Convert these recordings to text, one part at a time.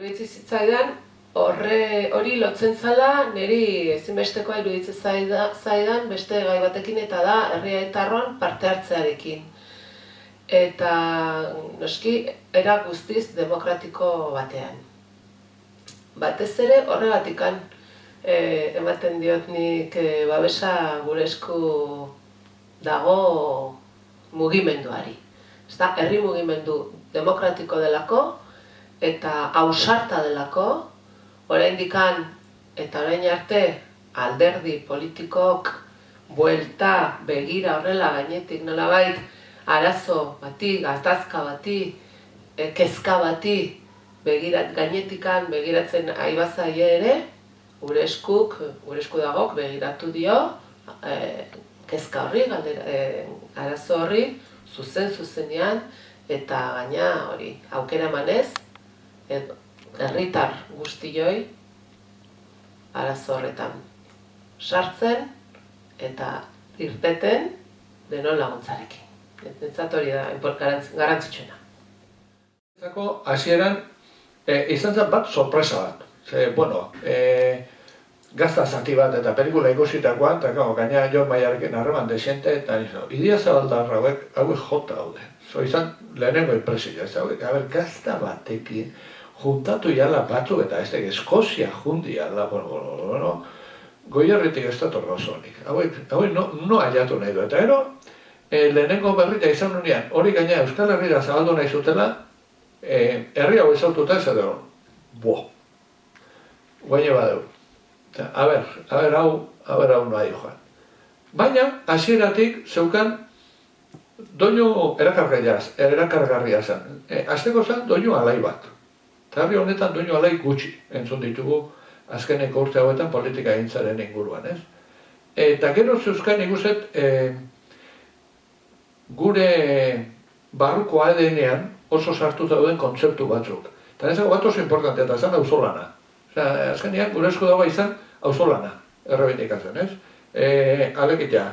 iritsi zitzaidan, hori lotzen zala, niri ezinbestekoa iruditzen zaidan beste gai batekin eta da herritarron parte hartzearekin. Eta noski, era guztiz demokratiko batean. Batez ere horregatikan ematen diot nik babesa gure esku dago mugimenduari. Ezta, herri mugimendu demokratiko delako eta ausarta delako, oraindikan eta orain arte alderdi politikok buelta begira horrela gainetik nolabait arazo bati, gatazka bati, kezka bati gainetikan begiratzen aibazaie ere, gure esku dagok begiratu dio kezka horri, arazo horri, zuzenean, eta gaina hori aukera emanez, herritar guztioi arazo horretan sartzen eta irteten denon laguntzarekin. Netzat hori da garrantzitsuena. Hasieran izan zen bat sorpresa bat. Gazta zati bat eta pelikula ikusitakoan, eta gaina Jon Maiarekin harreman desente, eta Idia Zabaldarra hauek jota haude. Izan lehenengo impresioa, gazta batekin juntatu jala batzuk eta ez Eskozia jundi jala, Goierritik ez da torrozonik. Hauek no haiatu nahi du, eta lehenengo berrita izan nunean, hori gaina Euskal Herrira zabaldu nahi zutela, herri hau ezaututa ez edo, guaine badeu. Hau nahi joan. Baina, hasieratik zeukan doinu erakargarria zen. Azteko zen doinu alai bat. Eta herri honetan doinu alai gutxi entzun ditugu azkeneko urte hauetan politika egintzaren inguruan, ez? Eta gero zeuzkan ikuset gure barruko ADN-ean oso sartu dauden kontzeptu batzuk. Eta ez bat oso importantea, eta zen auzolana. Azkenean gure esku dagoa izan auzolana, errebindikatzen, ez? Alegitea,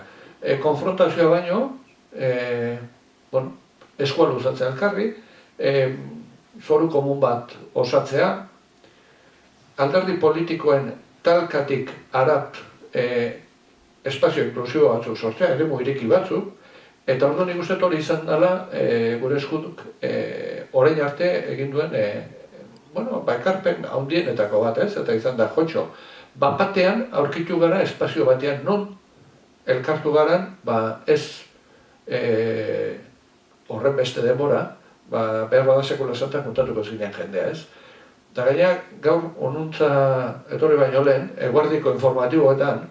konfrontazioa baino, eskua luzatzea elkarri, zoru komun bat osatzea, alderdi politikoen talkatik arat espazio inklusibo batzuk sortzea, eremu ireki batzuk, eta orduan ikusten hori izan dela gure eskuduk orain arte egin duen ekarpen handienetako bat, ez? Eta izan da jotxo. Batean aurkitu gara espazio batean non elkartu garan, ez horren beste denbora, behar bada sekula esaten kontatuko zinean jendea, ez? Eta gaina gaur onuntza etorri baino lehen, eguardiko informatiboetan,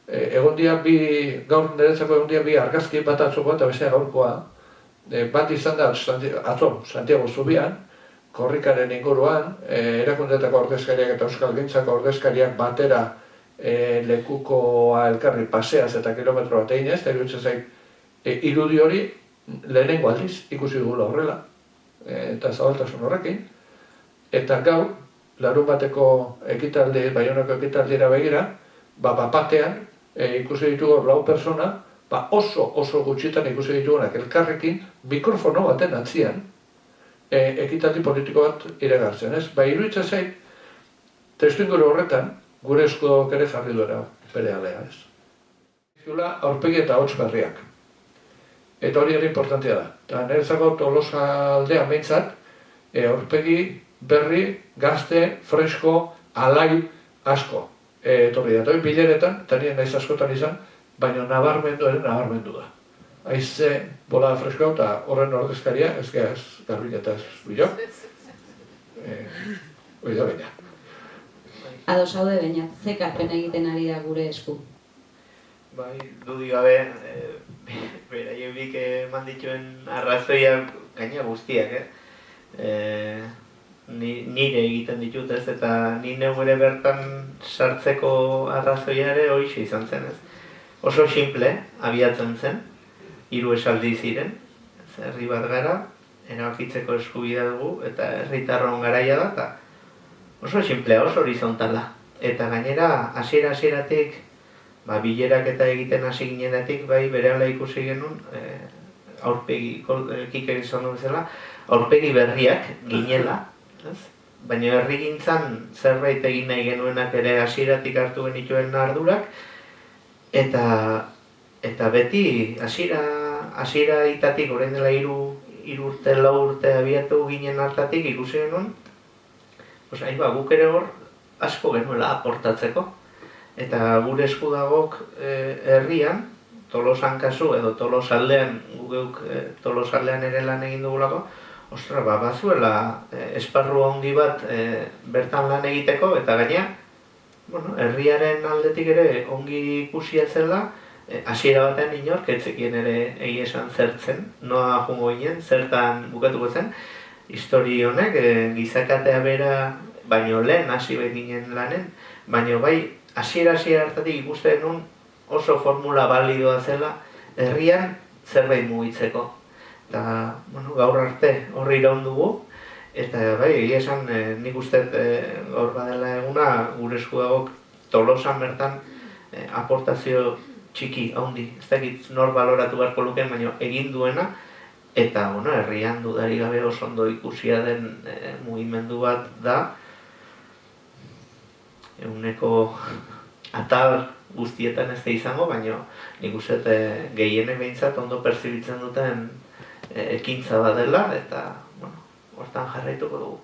gaur niretzako egon dia bi argazki bat atzoko eta bestea gaurkoa, bat izan da atzo, Santiago Zubian, korrikaren inguruan, erakundetako ordezkariak eta Euskalgintzako ordezkariak batera lekukoa elkarri paseaz eta kilometro bat eginez, eta iruditzen zait irudi hori lehenengo aldiz ikusi dugula horrela, eta zabaltasun horrekin, eta gaur, larun bateko ekitaldi, Baionako ekitaldira begira, batean ikusi ditugu 4 persona, oso gutxitan ikusi ditugunak elkarrekin mikrofono baten atzian ekitaldi politiko bat iragartzen, ez? Iruditzen zait, testuinguru horretan, gure eskudok ere jarri duera bere alea, ez? Zula aurpegi eta hots berriak. Eta hori ere importantea da. Eta niretzako Tolosa aldean behintzat, aurpegi berri, gazte, fresko, alai asko. Etorri da, eta bileretan, eta nien naiz askotan izan, baina nabarmendu da. Aize bolada freskoa eta horren ordezkaria, ez garbik eta ez bilok. Hoi da baina. Ados haude baina, ze karpen egiten ari da gure esku? Bai, dudik gabe, beraien bik eman dituen arrazoiak gaina guztiak, nire egiten ditut ez, eta nire gure bertan sartzeko arrazoia ere horixe izan zen ez. Oso simple, abiatzen zen, 3 esaldi ziren, herri bat gara, erabakitzeko eskubidea dugu, eta herritarron garaia da, eta oso simplea, oso horizontala. Eta gainera, hasieratik, bilerak eta egiten hasi ginenetik, berehala ikusi genuen, aurpegi, kikek izan du bezala, aurpegi berriak ginela, baina herrigintzan zerbait egin nahi genuenak ere hasieratik hartu genituen ardurak, eta beti hasieratik orain dela 3 urte, 4 urte abiatu ginen hartatik ikusi genuen, guk ere hor asko genuela aportatzeko. Eta gure esku dagok herrian, Tolosan kasu edo Tolosaldean, guk Tolosaldean ere lan egin dugulako, bazuela esparru ongi bat bertan lan egiteko, eta gaina, herriaren aldetik ere ongi ikusia zela, hasiera batean inork etzekien ere egia esan zertzen, noa jungo ginen, zertan bukatuko zen, histori honek, gizakatea bera, baino lehen hasi behar ginen lanen, baino bai, hasiera hartatik ikusten nun oso formula balidoa zela herrian zerbait mugitzeko. Eta, gaur arte horri iraun dugu, eta bai, egia esan nik uste gaur badela eguna gure esku dagok Tolosan bertan aportazio txiki, handi, ez dakit nor baloratu beharko lukeen, baina egin duena, eta herrian dudari gabe oso ondo ikusia den mugimendu bat da, eguneko atal guztietan ez da izango, baina nik uste gehienek behintzat ondo perzibitzen duten ekintza bat dela, eta hortan jarraituko dugu.